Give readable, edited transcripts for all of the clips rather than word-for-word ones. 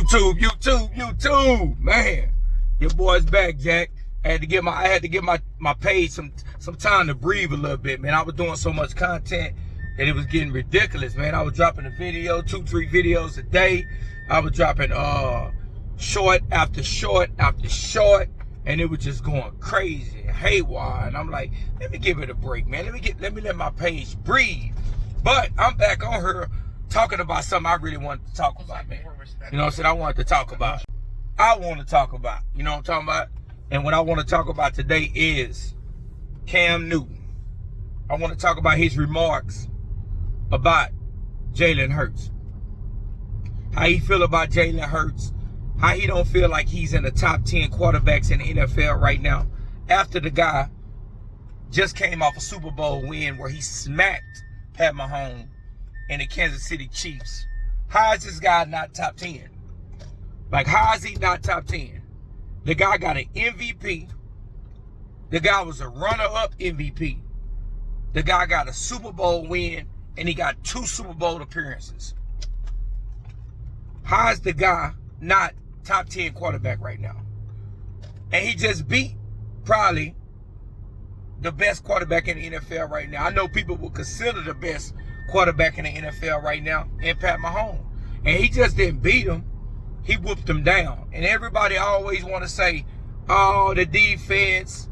YouTube, man. Your boy's back, Jack. I had to give my page some time to breathe a little bit, man. I was doing so much content that it was getting ridiculous, man. I was dropping a video, 2-3 videos a day. I was dropping short after short after short, and it was just going crazy, haywire. And I'm like, let me give it a break, man. Let me let my page breathe. But I'm back on here talking about something I really wanted to talk about, man. You know what I'm saying? I want to talk about, you know what I'm talking about? And what I want to talk about today is Cam Newton. I want to talk about his remarks about Jalen Hurts. How he feel about Jalen Hurts. How he don't feel like he's in the top 10 quarterbacks in the NFL right now. After the guy just came off a Super Bowl win where he smacked Pat Mahomes and the Kansas City Chiefs. How is this guy not top 10? Like, how is he not top 10? The guy got an MVP. The guy was a runner-up MVP. The guy got a Super Bowl win, and he got 2 Super Bowl appearances. How is the guy not top 10 quarterback right now? And he just beat probably the best quarterback in the NFL right now. I know people will consider the best quarterback in the NFL right now in Pat Mahomes. And he just didn't beat him. He whooped him down. And everybody always want to say, oh, the defense,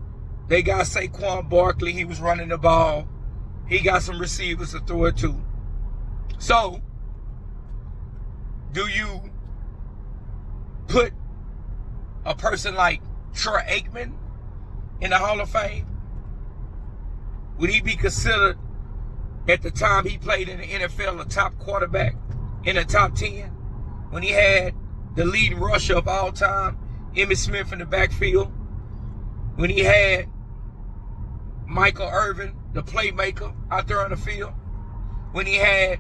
they got Saquon Barkley. He was running the ball. He got some receivers to throw it to. So, do you put a person like Troy Aikman in the Hall of Fame? Would he be considered, at the time he played in the NFL, a top quarterback in the top 10? When he had the leading rusher of all time, Emmitt Smith, in the backfield. When he had Michael Irvin, the playmaker, out there on the field. When he had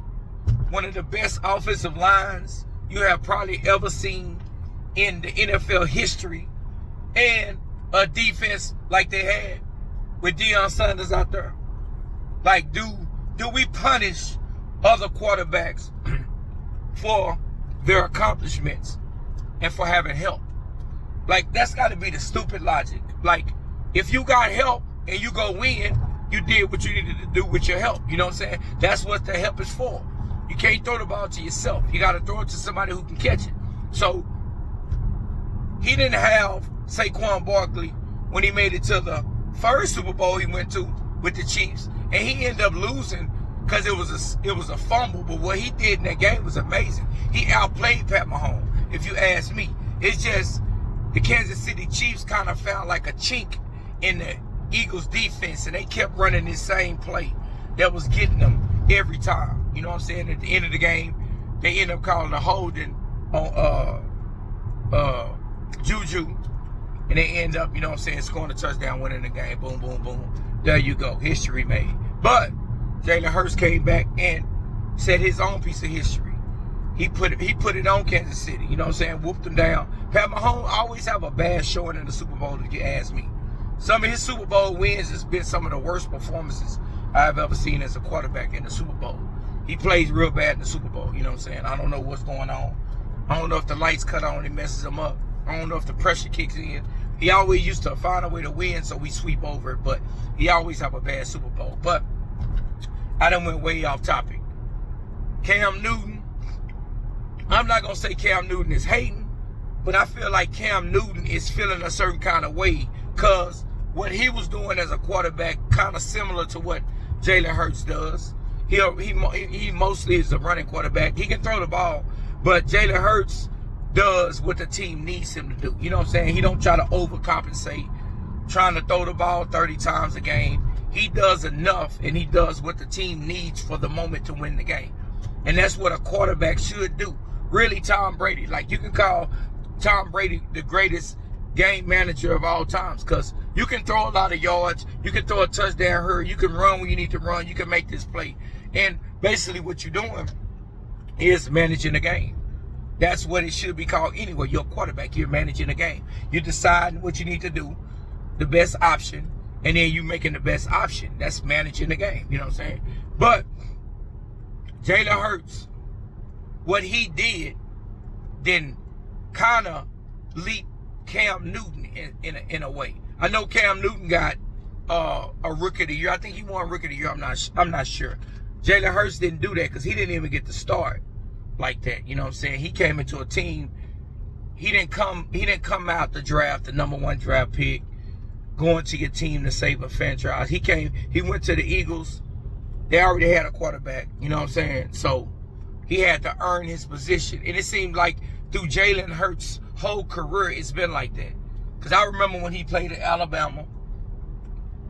one of the best offensive lines you have probably ever seen in the NFL history. And a defense like they had with Deion Sanders out there. Like, do we punish other quarterbacks for their accomplishments and for having help? Like, that's got to be the stupid logic. Like, if you got help and you go win, you did what you needed to do with your help. You know what I'm saying? That's what the help is for. You can't throw the ball to yourself. You got to throw it to somebody who can catch it. So, he didn't have Saquon Barkley when he made it to the first Super Bowl he went to with the Chiefs. And he ended up losing because it was a fumble. But what he did in that game was amazing. He outplayed Pat Mahomes, if you ask me. It's just the Kansas City Chiefs kind of found like a chink in the Eagles defense, and they kept running this same play that was getting them every time. You know what I'm saying? At the end of the game, they end up calling a holding on Juju, and they end up, you know what I'm saying, scoring a touchdown, winning the game. Boom, boom, boom. There you go. History made. But Jalen Hurts came back and said his own piece of history. He put it on Kansas City. You know what I'm saying? Whooped them down. Pat Mahomes always have a bad showing in the Super Bowl, if you ask me. Some of his Super Bowl wins has been some of the worst performances I've ever seen as a quarterback in the Super Bowl. He plays real bad in the Super Bowl. You know what I'm saying? I don't know what's going on. I don't know if the lights cut on and messes him up. I don't know if the pressure kicks in. He always used to find a way to win, so we sweep over it. But he always have a bad Super Bowl. But I done went way off topic. Cam Newton. I'm not going to say Cam Newton is hating, but I feel like Cam Newton is feeling a certain kind of way because what he was doing as a quarterback kind of similar to what Jalen Hurts does. He mostly is a running quarterback. He can throw the ball, but Jalen Hurts does what the team needs him to do. You know what I'm saying? He don't try to overcompensate, trying to throw the ball 30 times a game. He does enough, and he does what the team needs for the moment to win the game. And that's what a quarterback should do. Really, Tom Brady. Like, you can call Tom Brady the greatest game manager of all times because you can throw a lot of yards. You can throw a touchdown here. You can run when you need to run. You can make this play. And basically what you're doing is managing the game. That's what it should be called anyway. You're a quarterback. You're managing the game. You're deciding what you need to do, the best option, and then you making the best option. That's managing the game. You know what I'm saying? But Jalen Hurts, what he did didn't kind of leaped Cam Newton in a way. I know Cam Newton got a Rookie of the Year. I think he won Rookie of the Year. I'm not sure. Jalen Hurts didn't do that because he didn't even get to start like that. You know what I'm saying? He came into a team. He didn't come out the draft, the #1 draft pick, going to your team to save a franchise. He went to the Eagles. They already had a quarterback. You know what I'm saying? So he had to earn his position. And it seemed like through Jalen Hurts' whole career, it's been like that. Because I remember when he played at Alabama,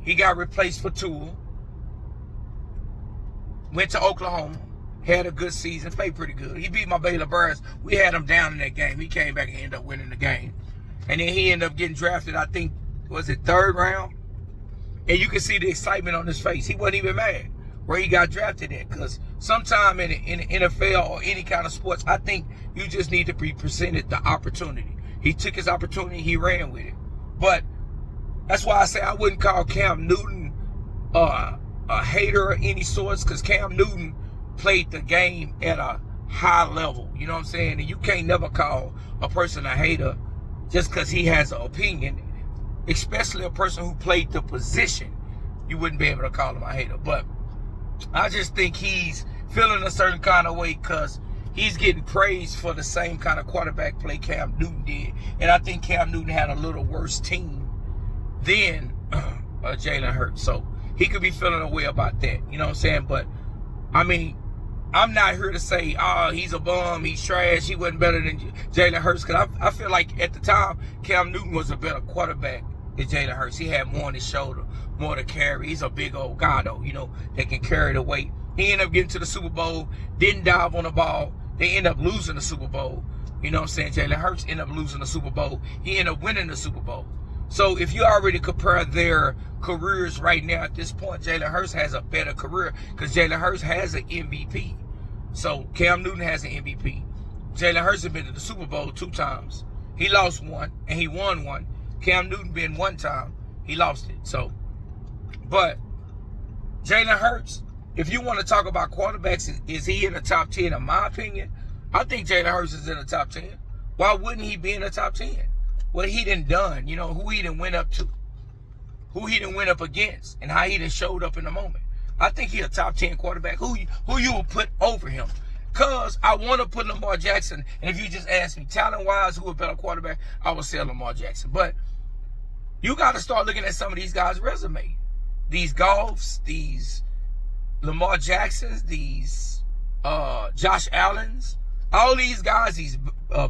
he got replaced for Tua. Went to Oklahoma, had a good season, played pretty good. He beat my Baylor Bears. We had him down in that game. He came back and ended up winning the game. And then he ended up getting drafted, I think, was it 3rd round? And you can see the excitement on his face. He wasn't even mad where he got drafted at. Because sometime in the NFL or any kind of sports, I think you just need to be presented the opportunity. He took his opportunity, he ran with it. But that's why I say I wouldn't call Cam Newton a hater of any sorts, because Cam Newton played the game at a high level. You know what I'm saying? And you can't never call a person a hater just because he has an opinion, especially a person who played the position. You wouldn't be able to call him a hater. But I just think he's feeling a certain kind of way because he's getting praised for the same kind of quarterback play Cam Newton did. And I think Cam Newton had a little worse team than Jalen Hurts. So he could be feeling a way about that. You know what I'm saying? But, I mean, I'm not here to say, he's a bum, he's trash, he wasn't better than Jalen Hurts. Because I feel like at the time, Cam Newton was a better quarterback than Jalen Hurts. He had more on his shoulder, more to carry. He's a big old guy, though, you know, that can carry the weight. He ended up getting to the Super Bowl, didn't dive on the ball. They ended up losing the Super Bowl. You know what I'm saying? Jalen Hurts ended up losing the Super Bowl. He ended up winning the Super Bowl. So if you already compare their careers right now at this point, Jalen Hurts has a better career because Jalen Hurts has an MVP. So Cam Newton has an MVP. Jalen Hurts has been to the Super Bowl 2 times. He lost 1 and he won 1. Cam Newton been 1 time. He lost it. So, but Jalen Hurts, if you want to talk about quarterbacks, is he in the top 10? In my opinion, I think Jalen Hurts is in the top 10. Why wouldn't he be in the top 10? What he done, you know, who he done went up to, who he done went up against, and how he done showed up in the moment. I think he a top 10 quarterback. Who you will put over him? Because I want to put Lamar Jackson, and if you just ask me talent-wise who a better quarterback, I would say Lamar Jackson. But you got to start looking at some of these guys' resume. These Goffs, these Lamar Jacksons, these Josh Allens, all these guys, these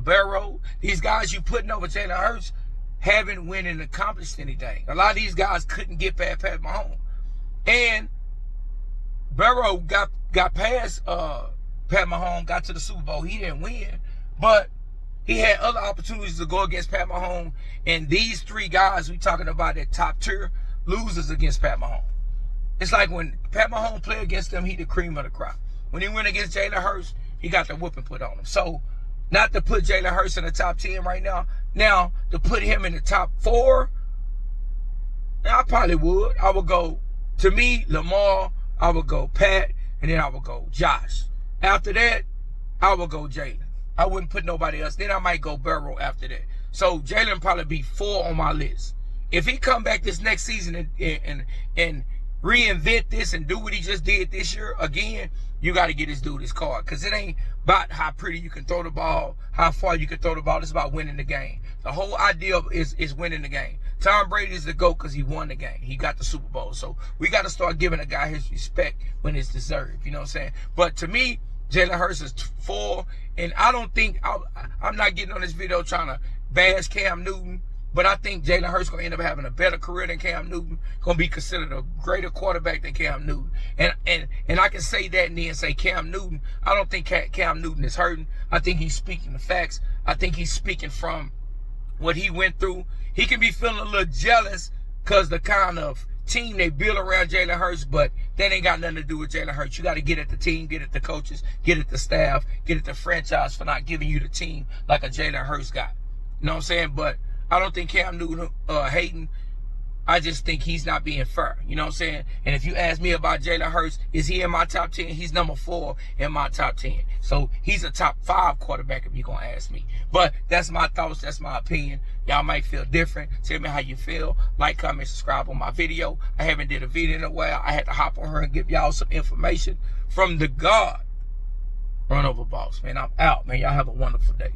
Barrow, these guys you putting over Jalen Hurts haven't went and accomplished anything. A lot of these guys couldn't get past Pat Mahomes. And Barrow got past Pat Mahomes, got to the Super Bowl. He didn't win, but he had other opportunities to go against Pat Mahomes. And these 3 guys we talking about at top tier losers against Pat Mahomes. It's like when Pat Mahomes played against them, he the cream of the crop. When he went against Jalen Hurts, he got the whooping put on him. So, not to put Jalen Hurts in the top 10 right now. Now, to put him in the top 4, I probably would. I would go, to me, Lamar, I would go Pat, and then I would go Josh. After that, I would go Jalen. I wouldn't put nobody else. Then I might go Burrow after that. So, Jalen probably be 4 on my list. If he come back this next season and reinvent this and do what he just did this year again, you got to get this dude his card. Because it ain't about how pretty you can throw the ball, how far you can throw the ball. It's about winning the game. The whole idea is winning the game. Tom Brady is the GOAT because he won the game. He got the Super Bowl. So we got to start giving a guy his respect when it's deserved. You know what I'm saying? But to me, Jalen Hurts is 4. And I don't think, I'm not getting on this video trying to bash Cam Newton. But I think Jalen Hurts going to end up having a better career than Cam Newton. Going to be considered a greater quarterback than Cam Newton. And I can say that and then say Cam Newton. I don't think Cam Newton is hurting. I think he's speaking the facts. I think he's speaking from what he went through. He can be feeling a little jealous because the kind of team they build around Jalen Hurts, but that ain't got nothing to do with Jalen Hurts. You got to get at the team, get at the coaches, get at the staff, get at the franchise for not giving you the team like a Jalen Hurts got. You know what I'm saying? But I don't think Cam Newton hating. I just think he's not being fair. You know what I'm saying? And if you ask me about Jalen Hurts, is he in my top 10? He's number 4 in my top 10. So he's a top 5 quarterback if you're going to ask me. But that's my thoughts. That's my opinion. Y'all might feel different. Tell me how you feel. Like, comment, subscribe on my video. I haven't did a video in a while. I had to hop on her and give y'all some information from the God. Run over boss, man. I'm out, man. Y'all have a wonderful day.